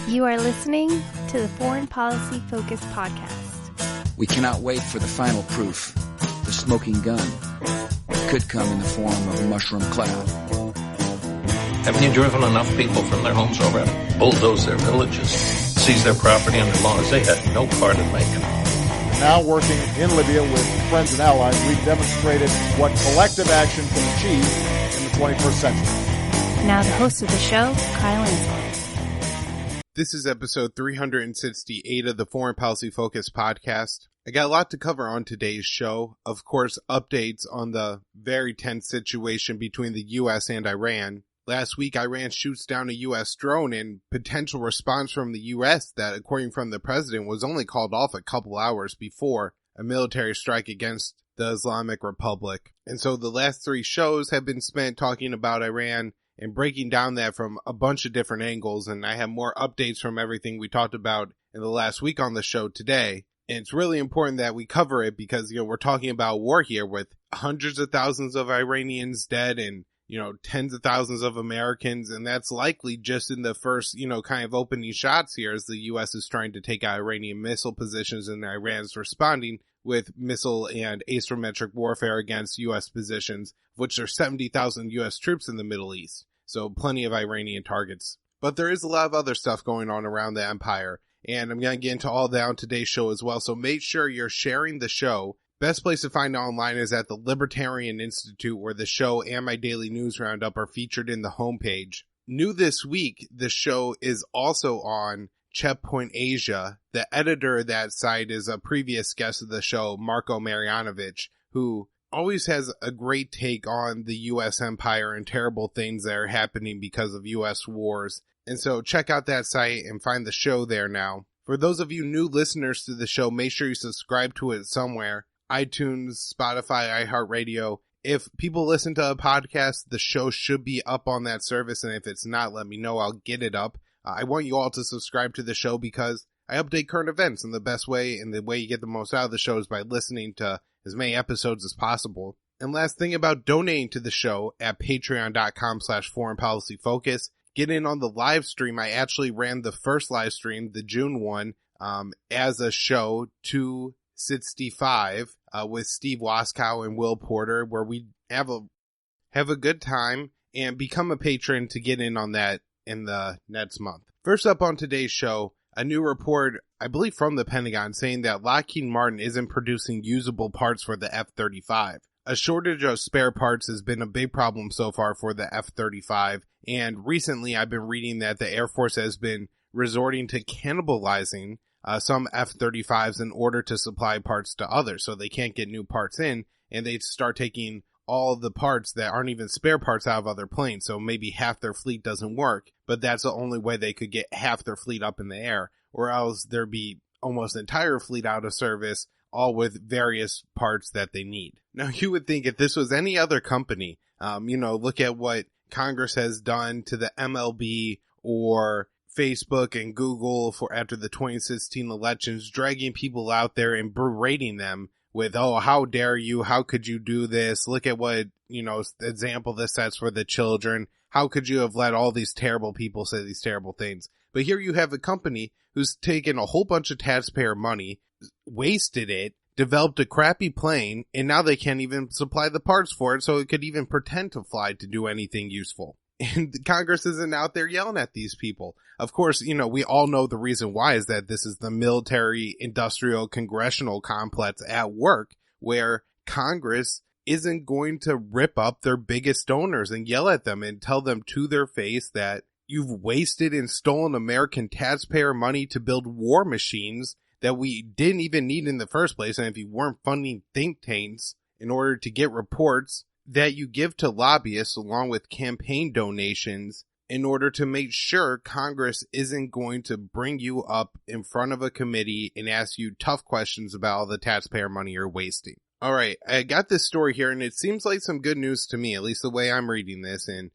You are listening to the Foreign Policy Focus podcast. We cannot wait for the final proof. The smoking gun could come in the form of a mushroom cloud. Haven't you driven enough people from their homes already? Bulldoze their villages, seize their property under laws they had no part in making. Now working in Libya with friends and allies, we've demonstrated what collective action can achieve in the 21st century. Now the host of the show, Kyle Ansel. This is episode 368 of the Foreign Policy Focus podcast. I got a lot to cover on today's show. Of course, updates on the very tense situation between the U.S. and Iran. Last week, Iran shoots down a U.S. drone and potential response from the U.S. that, according from the president, was only called off a couple hours before a military strike against the Islamic Republic. And so the last three shows have been spent talking about Iran and breaking down that from a bunch of different angles. And I have more updates from everything we talked about in the last week on the show today. And it's really important that we cover it because, we're talking about war here with hundreds of thousands of Iranians dead and, tens of thousands of Americans. And that's likely just in the first, kind of opening shots here as the U.S. is trying to take out Iranian missile positions and Iran's responding with missile and asymmetric warfare against U.S. positions, of which there are 70,000 U.S. troops in the Middle East. So plenty of Iranian targets. But there is a lot of other stuff going on around the empire. And I'm going to get into all that on today's show as well. So make sure you're sharing the show. Best place to find it online is at the Libertarian Institute, where the show and my daily news roundup are featured in the homepage. New this week, the show is also on Checkpoint Asia. The editor of that site is a previous guest of the show, Marko Marjanovic, who always has a great take on the U.S. empire and terrible things that are happening because of U.S. wars. And so check out that site and find the show there now. For those of you new listeners to the show, make sure you subscribe to it somewhere. iTunes, Spotify, iHeartRadio. If people listen to a podcast, the show should be up on that service. And if it's not, let me know. I'll get it up. I want you all to subscribe to the show because I update current events, and the best way and the way you get the most out of the show is by listening to as many episodes as possible. And last thing about donating to the show at patreon.com/foreignpolicyfocus. Get in on the live stream. I actually ran the first live stream, the June one, as a show 265 with Steve Waskow and Will Porter, where we have a good time and become a patron to get in on that in the next month. First up on today's show, a new report, I believe from the Pentagon, saying that Lockheed Martin isn't producing usable parts for the F-35. A shortage of spare parts has been a big problem so far for the F-35, and recently I've been reading that the Air Force has been resorting to cannibalizing some F-35s in order to supply parts to others, so they can't get new parts in, and they start taking all the parts that aren't even spare parts out of other planes, so maybe half their fleet doesn't work, but that's the only way they could get half their fleet up in the air, or else there'd be almost entire fleet out of service, all with various parts that they need. Now, you would think if this was any other company, look at what Congress has done to the MLB or Facebook and Google for after the 2016 elections, dragging people out there and berating them with, oh, how dare you? How could you do this? Look at what, example this sets for the children. How could you have let all these terrible people say these terrible things? But here you have a company who's taken a whole bunch of taxpayer money, wasted it, developed a crappy plane, and now they can't even supply the parts for it so it could even pretend to fly to do anything useful. And Congress isn't out there yelling at these people. Of course, we all know the reason why is that this is the military, industrial, congressional complex at work where Congress isn't going to rip up their biggest donors and yell at them and tell them to their face that you've wasted and stolen American taxpayer money to build war machines that we didn't even need in the first place. And if you weren't funding think tanks in order to get reports that you give to lobbyists along with campaign donations in order to make sure Congress isn't going to bring you up in front of a committee and ask you tough questions about all the taxpayer money you're wasting. All right, I got this story here, and it seems like some good news to me, at least the way I'm reading this. And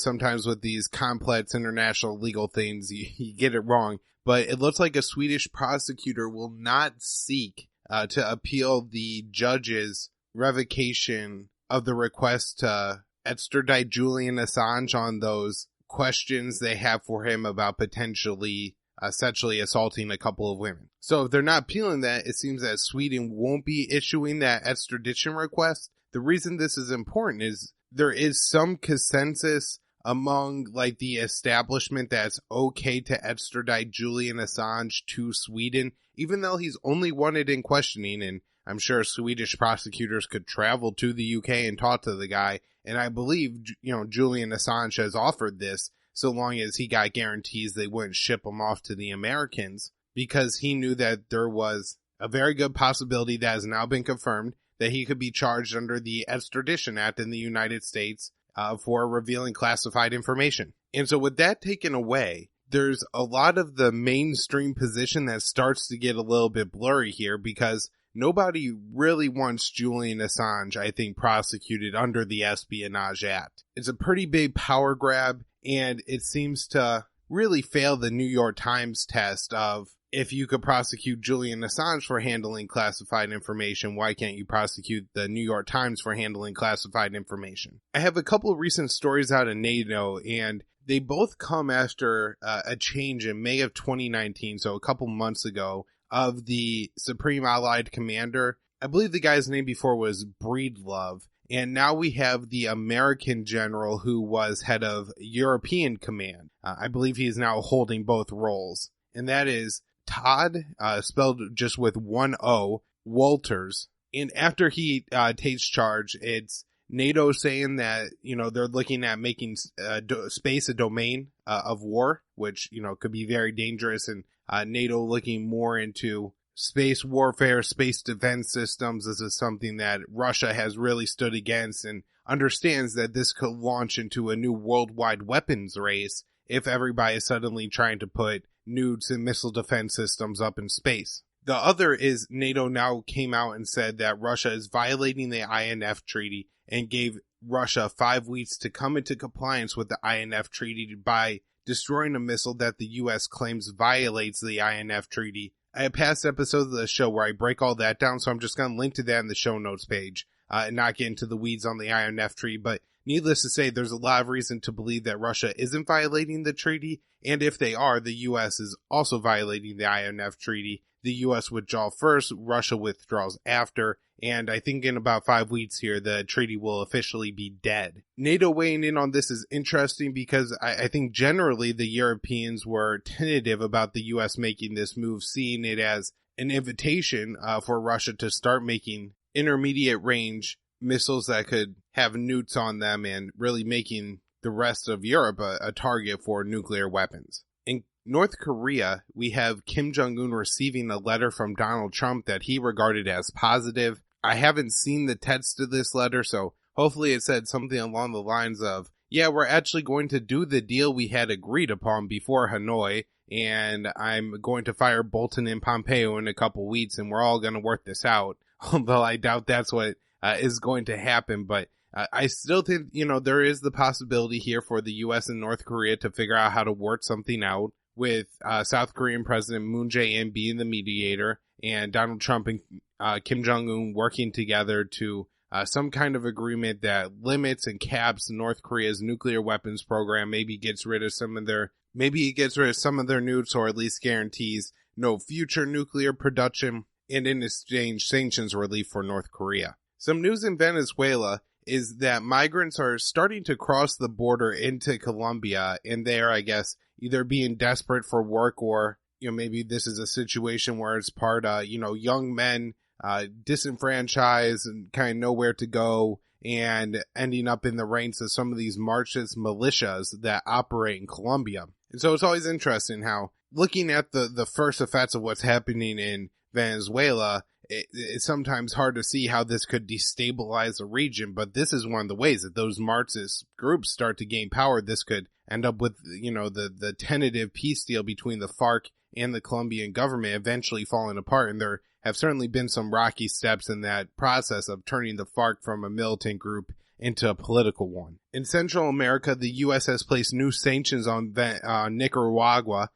sometimes with these complex international legal things, you get it wrong. But it looks like a Swedish prosecutor will not seek to appeal the judge's revocation of the request to extradite Julian Assange on those questions they have for him about potentially sexually assaulting a couple of women. So if they're not appealing that, it seems that Sweden won't be issuing that extradition request. The reason this is important is there is some consensus among like the establishment that it's okay to extradite Julian Assange to Sweden, even though he's only wanted in questioning, and I'm sure Swedish prosecutors could travel to the UK and talk to the guy. And I believe, Julian Assange has offered this so long as he got guarantees they wouldn't ship him off to the Americans, because he knew that there was a very good possibility that has now been confirmed that he could be charged under the Extradition Act in the United States for revealing classified information. And so with that taken away, there's a lot of the mainstream position that starts to get a little bit blurry here, because nobody really wants Julian Assange, I think, prosecuted under the Espionage Act. It's a pretty big power grab, and it seems to really fail the New York Times test of, if you could prosecute Julian Assange for handling classified information, why can't you prosecute the New York Times for handling classified information? I have a couple of recent stories out of NATO, and they both come after a change in May of 2019, so a couple months ago, of the Supreme Allied Commander. I believe the guy's name before was Breedlove, and now we have the American general who was head of European Command. I believe he is now holding both roles, and that is Todd, spelled just with one O, Walters. And after he takes charge, it's NATO saying that, they're looking at making space a domain of war, which, could be very dangerous, and NATO looking more into space warfare, space defense systems. This is something that Russia has really stood against and understands that this could launch into a new worldwide weapons race if everybody is suddenly trying to put nukes and missile defense systems up in space. The other is NATO now came out and said that Russia is violating the INF treaty and gave Russia 5 weeks to come into compliance with the INF treaty by destroying a missile that the U.S. claims violates the INF treaty. I have past episodes of the show where I break all that down, so I'm just going to link to that in the show notes page and not get into the weeds on the INF treaty. But needless to say, there's a lot of reason to believe that Russia isn't violating the treaty, and if they are, the U.S. is also violating the INF treaty. The U.S. withdraws first, Russia withdraws after, and I think in about 5 weeks here, the treaty will officially be dead. NATO weighing in on this is interesting because I think generally the Europeans were tentative about the U.S. making this move, seeing it as an invitation for Russia to start making intermediate range missiles that could have nukes on them and really making the rest of Europe a target for nuclear weapons. In North Korea, we have Kim Jong-un receiving a letter from Donald Trump that he regarded as positive. I haven't seen the text of this letter, so hopefully it said something along the lines of, yeah, we're actually going to do the deal we had agreed upon before Hanoi, and I'm going to fire Bolton and Pompeo in a couple weeks, and we're all going to work this out. Although I doubt that's what is going to happen, but I still think, there is the possibility here for the U.S. and North Korea to figure out how to work something out, with South Korean President Moon Jae-in being the mediator and Donald Trump and Kim Jong-un working together to some kind of agreement that limits and caps North Korea's nuclear weapons program, maybe gets rid of some of their nukes, or at least guarantees no future nuclear production, and in exchange sanctions relief for North Korea. Some news in Venezuela is that migrants are starting to cross the border into Colombia, and they're, I guess, either being desperate for work, or, maybe this is a situation where it's part, young men, disenfranchised and kind of nowhere to go, and ending up in the ranks of some of these Marxist militias that operate in Colombia. And so it's always interesting how, looking at the first effects of what's happening in Venezuela, it's sometimes hard to see how this could destabilize the region, but this is one of the ways that those Marxist groups start to gain power. This could end up with, the tentative peace deal between the FARC and the Colombian government eventually falling apart. And there have certainly been some rocky steps in that process of turning the FARC from a militant group into a political one. In Central America, the U.S. has placed new sanctions on Nicaragua,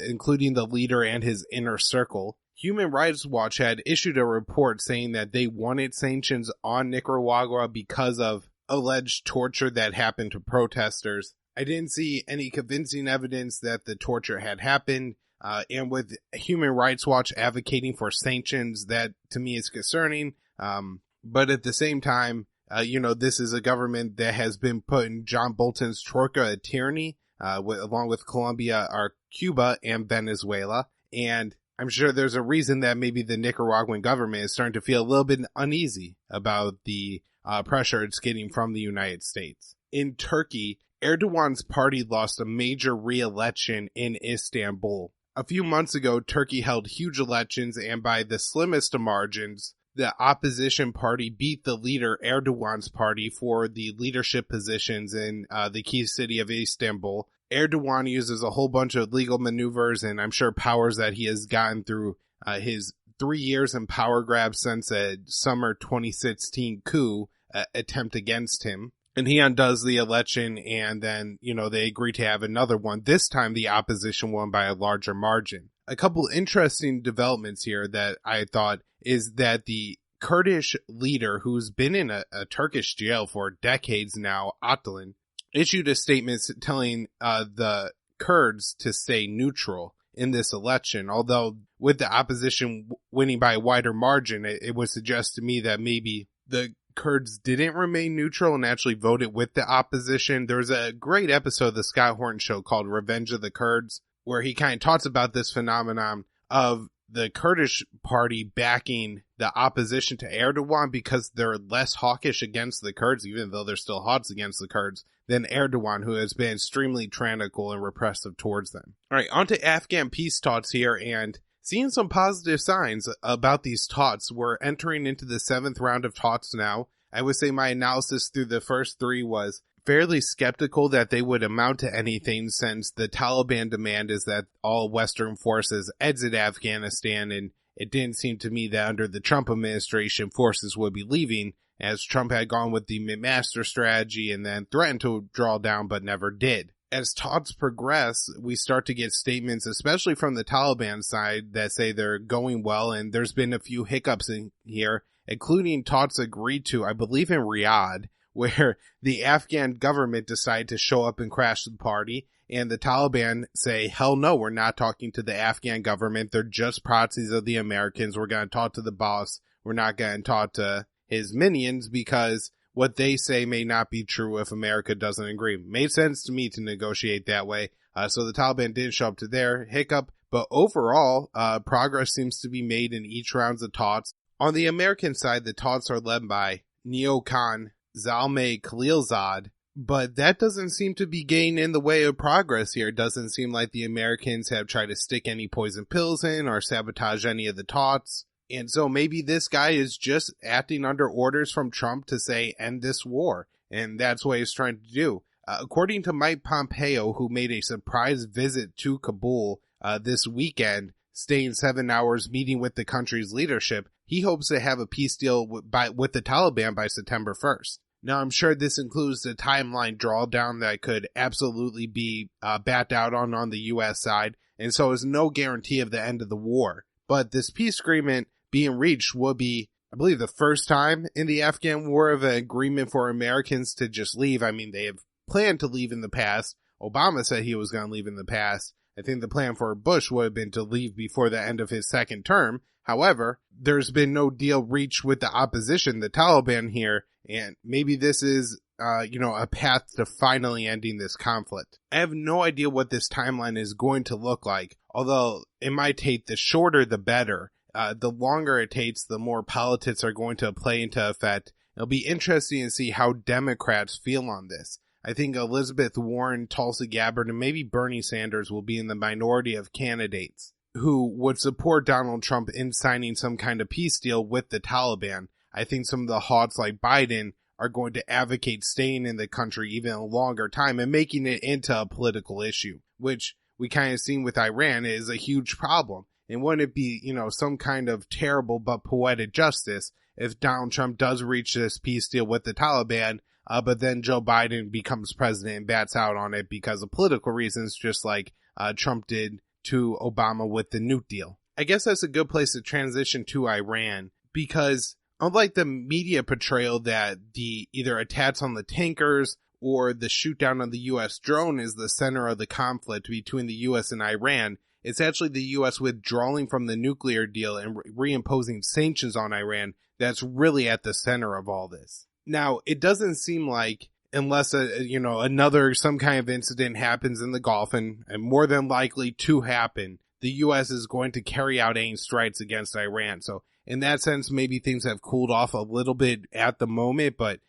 including the leader and his inner circle. Human Rights Watch had issued a report saying that they wanted sanctions on Nicaragua because of alleged torture that happened to protesters. I didn't see any convincing evidence that the torture had happened. and with Human Rights Watch advocating for sanctions, that to me is concerning. But at the same time, this is a government that has been putting John Bolton's troika of tyranny, along with Colombia, or Cuba, and Venezuela. And I'm sure there's a reason that maybe the Nicaraguan government is starting to feel a little bit uneasy about the pressure it's getting from the United States. In Turkey, Erdogan's party lost a major re-election in Istanbul. A few months ago, Turkey held huge elections, and by the slimmest of margins, the opposition party beat the leader Erdogan's party for the leadership positions in the key city of Istanbul. Erdogan uses a whole bunch of legal maneuvers and I'm sure powers that he has gotten through his 3 years in power grab since a summer 2016 coup attempt against him. And he undoes the election, and then, they agree to have another one. This time, the opposition won by a larger margin. A couple interesting developments here that I thought is that the Kurdish leader, who's been in a Turkish jail for decades now, Öcalan, issued a statement telling the Kurds to stay neutral in this election. Although with the opposition winning by a wider margin, it would suggest to me that maybe the Kurds didn't remain neutral and actually voted with the opposition. There's a great episode of the Scott Horton Show called Revenge of the Kurds, where he kind of talks about this phenomenon of the Kurdish party backing the opposition to Erdogan because they're less hawkish against the Kurds, even though they're still hawks against the Kurds, than Erdogan, who has been extremely tyrannical and repressive towards them. All right, on to Afghan peace talks here, and seeing some positive signs about these talks. We're entering into the 7th round of talks now. I would say my analysis through the first 3 was fairly skeptical that they would amount to anything, since the Taliban demand is that all Western forces exit Afghanistan, and it didn't seem to me that under the Trump administration forces would be leaving, as Trump had gone with the McMaster strategy and then threatened to draw down but never did. As talks progress, we start to get statements, especially from the Taliban side, that say they're going well, and there's been a few hiccups in here, including talks agreed to, I believe, in Riyadh, where the Afghan government decided to show up and crash the party, and the Taliban say, hell no, we're not talking to the Afghan government, they're just proxies of the Americans, we're going to talk to the boss, we're not going to talk to his minions, because what they say may not be true if America doesn't agree. Made sense to me to negotiate that way. So the Taliban didn't show up to their hiccup, but overall, progress seems to be made in each round of talks. On the American side, the talks are led by neocon Zalmay Khalilzad, but that doesn't seem to be getting in the way of progress here. It doesn't seem like the Americans have tried to stick any poison pills in or sabotage any of the talks. And so maybe this guy is just acting under orders from Trump to say, end this war. And that's what he's trying to do. According to Mike Pompeo, who made a surprise visit to Kabul this weekend, staying 7 hours meeting with the country's leadership, he hopes to have a peace deal with the Taliban by September 1st. Now, I'm sure this includes the timeline drawdown that could absolutely be backed out on the U.S. side, and so is no guarantee of the end of the war. But this peace agreement being reached will be, I believe, the first time in the Afghan war of an agreement for Americans to just leave. I mean, they have planned to leave in the past. Obama said he was going to leave in the past. I think the plan for Bush would have been to leave before the end of his second term. However, there's been no deal reached with the opposition, the Taliban here, and maybe this is, a path to finally ending this conflict. I have no idea what this timeline is going to look like, although it might take the shorter the better. The longer it takes, the more politics are going to play into effect. It'll be interesting to see how Democrats feel on this. I think Elizabeth Warren, Tulsi Gabbard, and maybe Bernie Sanders will be in the minority of candidates who would support Donald Trump in signing some kind of peace deal with the Taliban. I think some of the hawks like Biden are going to advocate staying in the country even a longer time and making it into a political issue, which we kind of seen with Iran is a huge problem. And wouldn't it be, some kind of terrible but poetic justice if Donald Trump does reach this peace deal with the Taliban, but then Joe Biden becomes president and bats out on it because of political reasons, just like Trump did to Obama with the Nuke Deal. I guess that's a good place to transition to Iran, because unlike the media portrayal that the either attacks on the tankers or the shoot down of the U.S. drone is the center of the conflict between the U.S. and Iran, It's actually the U.S. withdrawing from the nuclear deal and reimposing sanctions on Iran that's really at the center of all this. Now, it doesn't seem like, unless some kind of incident happens in the Gulf, and more than likely to happen, the U.S. is going to carry out any strikes against Iran. So in that sense, maybe things have cooled off a little bit at the moment, but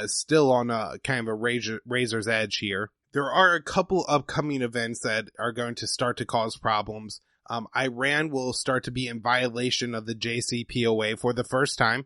still on a kind of a razor's edge here. There are a couple upcoming events that are going to start to cause problems. Iran will start to be in violation of the JCPOA for the first time.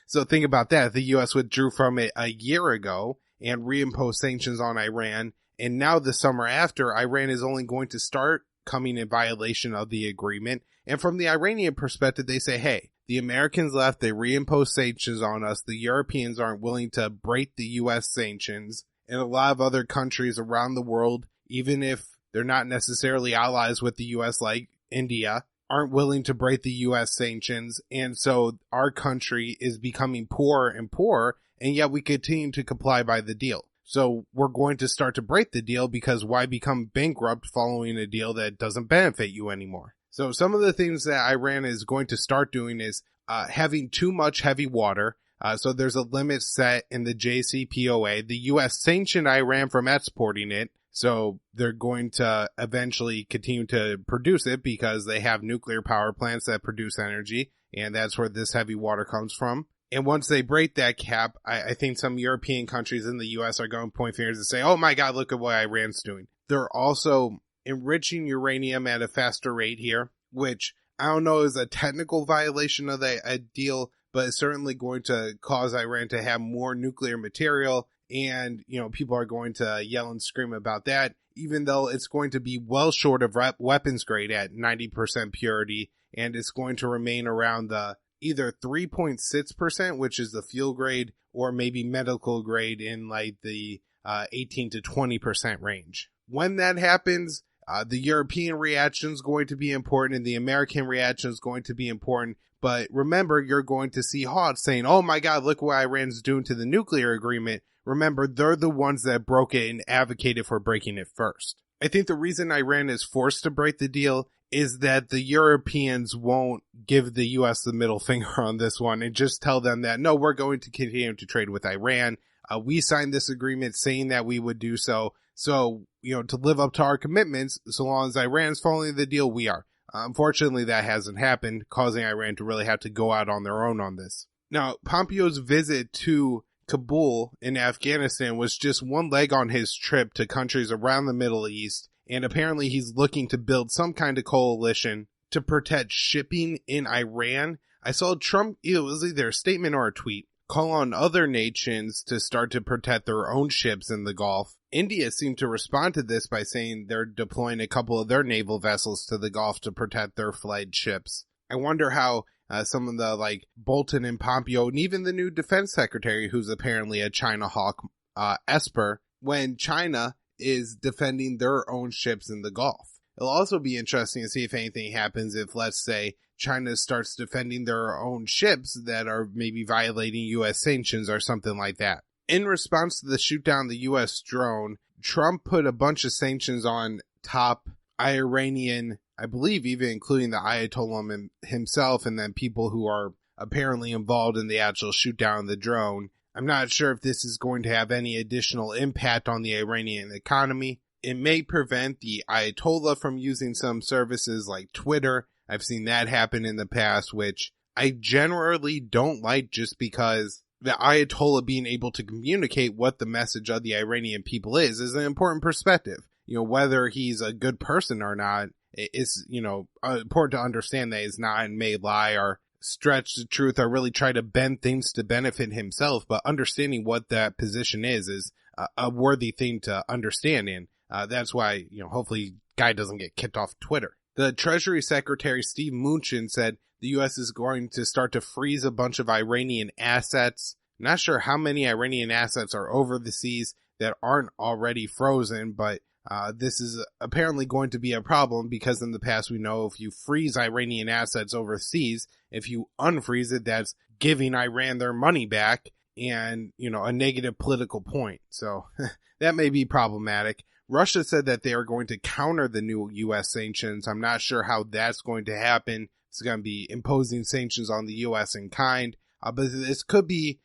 So think about that. The U.S. withdrew from it a year ago and reimposed sanctions on Iran. And now the summer after, Iran is only going to start coming in violation of the agreement. And from the Iranian perspective, they say, hey, the Americans left, they reimposed sanctions on us. The Europeans aren't willing to break the U.S. sanctions. And a lot of other countries around the world, even if they're not necessarily allies with the U.S. like India, aren't willing to break the U.S. sanctions. And so our country is becoming poorer and poorer, and yet we continue to comply by the deal. So we're going to start to break the deal, because why become bankrupt following a deal that doesn't benefit you anymore? So some of the things that Iran is going to start doing is having too much heavy water. So there's a limit set in the JCPOA. The U.S. sanctioned Iran from exporting it. So they're going to eventually continue to produce it because they have nuclear power plants that produce energy. And that's where this heavy water comes from. And once they break that cap, I think some European countries in the U.S. are going to point fingers and say, oh my God, look at what Iran's doing. They're also enriching uranium at a faster rate here, which I don't know is a technical violation of the deal, but it's certainly going to cause Iran to have more nuclear material. And, people are going to yell and scream about that, even though it's going to be well short of weapons grade at 90% purity. And it's going to remain around the either 3.6%, which is the fuel grade, or maybe medical grade in like the 18 to 20% range. When that happens, the European reaction is going to be important and the American reaction is going to be important. But remember, you're going to see Houthi saying, oh my God, look what Iran's doing to the nuclear agreement. Remember, they're the ones that broke it and advocated for breaking it first. I think the reason Iran is forced to break the deal is that the Europeans won't give the U.S. the middle finger on this one and just tell them that, no, we're going to continue to trade with Iran. We signed this agreement saying that we would do so. So, to live up to our commitments, so long as Iran's following the deal, we are. Unfortunately, that hasn't happened, causing Iran to really have to go out on their own on this. Now, Pompeo's visit to Kabul in Afghanistan was just one leg on his trip to countries around the Middle East, and apparently he's looking to build some kind of coalition to protect shipping in Iran. I saw Trump, it was either a statement or a tweet, call on other nations to start to protect their own ships in the Gulf. India seemed to respond to this by saying they're deploying a couple of their naval vessels to the Gulf to protect their flagged ships. I wonder how some of the Bolton and Pompeo and even the new defense secretary, who's apparently a China hawk, Esper, when China is defending their own ships in the Gulf. It'll also be interesting to see if anything happens if, let's say, China starts defending their own ships that are maybe violating U.S. sanctions or something like that. In response to the shoot down the U.S. drone, Trump put a bunch of sanctions on top Iranian, I believe even including the Ayatollah himself, and then people who are apparently involved in the actual shoot down of the drone. I'm not sure if this is going to have any additional impact on the Iranian economy. It may prevent the Ayatollah from using some services like Twitter. I've seen that happen in the past, which I generally don't like, just because the Ayatollah being able to communicate what the message of the Iranian people is an important perspective. Whether he's a good person or not is, important to understand that he's not and may lie or stretch the truth or really try to bend things to benefit himself. But understanding what that position is a worthy thing to understand. And that's why, hopefully guy doesn't get kicked off Twitter. The Treasury Secretary Steve Mnuchin said the U.S. is going to start to freeze a bunch of Iranian assets. Not sure how many Iranian assets are over the seas that aren't already frozen, but this is apparently going to be a problem because in the past we know if you freeze Iranian assets overseas, if you unfreeze it, that's giving Iran their money back and, a negative political point. So that may be problematic. Russia said that they are going to counter the new U.S. sanctions. I'm not sure how that's going to happen. It's going to be imposing sanctions on the U.S. in kind. But this could be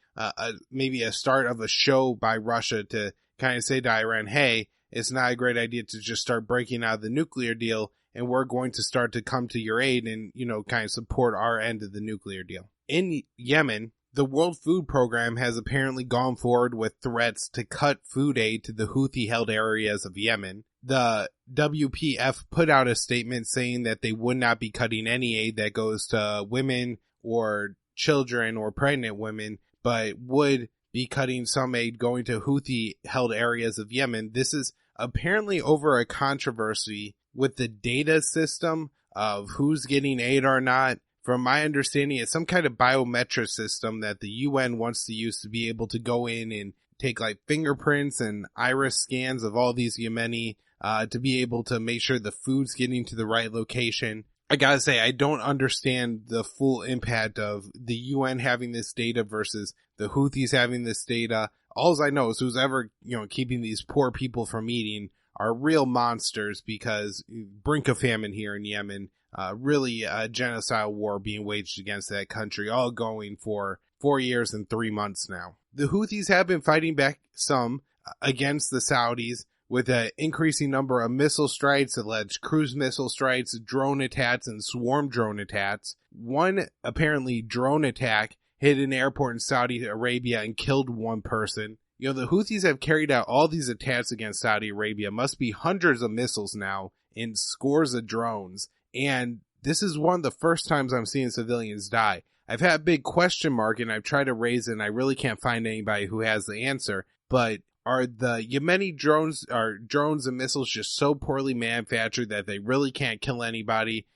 maybe a start of a show by Russia to kind of say to Iran, hey, it's not a great idea to just start breaking out of the nuclear deal, and we're going to start to come to your aid and, kind of support our end of the nuclear deal. In Yemen, the World Food Program has apparently gone forward with threats to cut food aid to the Houthi-held areas of Yemen. The WPF put out a statement saying that they would not be cutting any aid that goes to women or children or pregnant women, but would be cutting some aid going to Houthi-held areas of Yemen. This is apparently over a controversy with the data system of who's getting aid or not. From my understanding, it's some kind of biometric system that the UN wants to use to be able to go in and take like fingerprints and iris scans of all these Yemeni to be able to make sure the food's getting to the right location. I gotta say, I don't understand the full impact of the UN having this data versus the Houthis having this data. All I know is who's ever, keeping these poor people from eating are real monsters, because brink of famine here in Yemen. Really a genocidal war being waged against that country, all going for 4 years and 3 months now. The Houthis have been fighting back some against the Saudis with an increasing number of missile strikes, alleged cruise missile strikes, drone attacks, and swarm drone attacks. One apparently drone attack hit an airport in Saudi Arabia and killed one person. The Houthis have carried out all these attacks against Saudi Arabia. Must be hundreds of missiles now and scores of drones. And this is one of the first times I'm seeing civilians die. I've had a big question mark, and I've tried to raise it, and I really can't find anybody who has the answer. But are the Yemeni drones and missiles just so poorly manufactured that they really can't kill anybody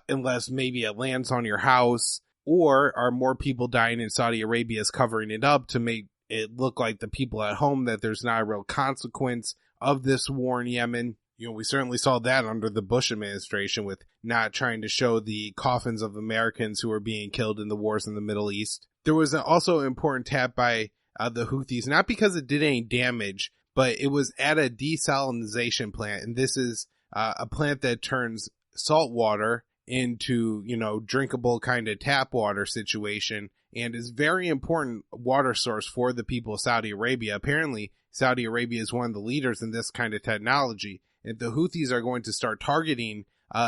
unless maybe it lands on your house? Or are more people dying in Saudi Arabia is covering it up to make it look like the people at home, that there's not a real consequence of this war in Yemen? We certainly saw that under the Bush administration with not trying to show the coffins of Americans who were being killed in the wars in the Middle East. There was also an important tap by the Houthis, not because it did any damage, but it was at a desalinization plant. And this is a plant that turns salt water into, drinkable kind of tap water situation, and is very important water source for the people of Saudi Arabia. Apparently, Saudi Arabia is one of the leaders in this kind of technology. If the Houthis are going to start targeting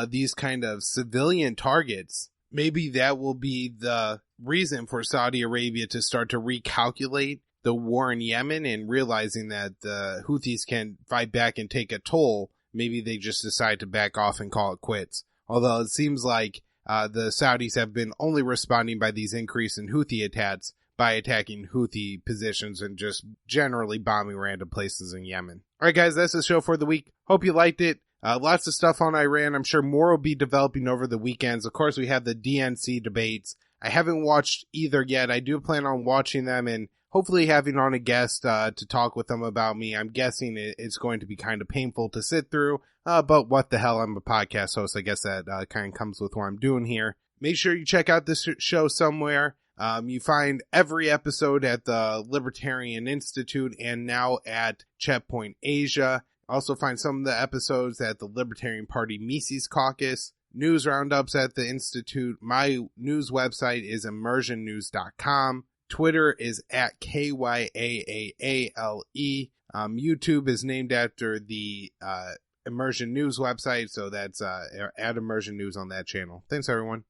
these kind of civilian targets, maybe that will be the reason for Saudi Arabia to start to recalculate the war in Yemen, and realizing that the Houthis can fight back and take a toll. Maybe they just decide to back off and call it quits. Although it seems like the Saudis have been only responding by these increase in Houthi attacks by attacking Houthi positions and just generally bombing random places in Yemen. All right, guys, that's the show for the week. Hope you liked it. Lots of stuff on Iran. I'm sure more will be developing over the weekends. Of course, we have the DNC debates. I haven't watched either yet. I do plan on watching them and hopefully having on a guest to talk with them about me. I'm guessing it's going to be kind of painful to sit through, but what the hell, I'm a podcast host. I guess that kind of comes with what I'm doing here. Make sure you check out this show somewhere. You find every episode at the Libertarian Institute and now at Checkpoint Asia. Also find some of the episodes at the Libertarian Party Mises Caucus. News roundups at the Institute. My news website is immersionnews.com. Twitter is at KYAAALE. YouTube is named after the Immersion News website, so that's at Immersion News on that channel. Thanks, everyone.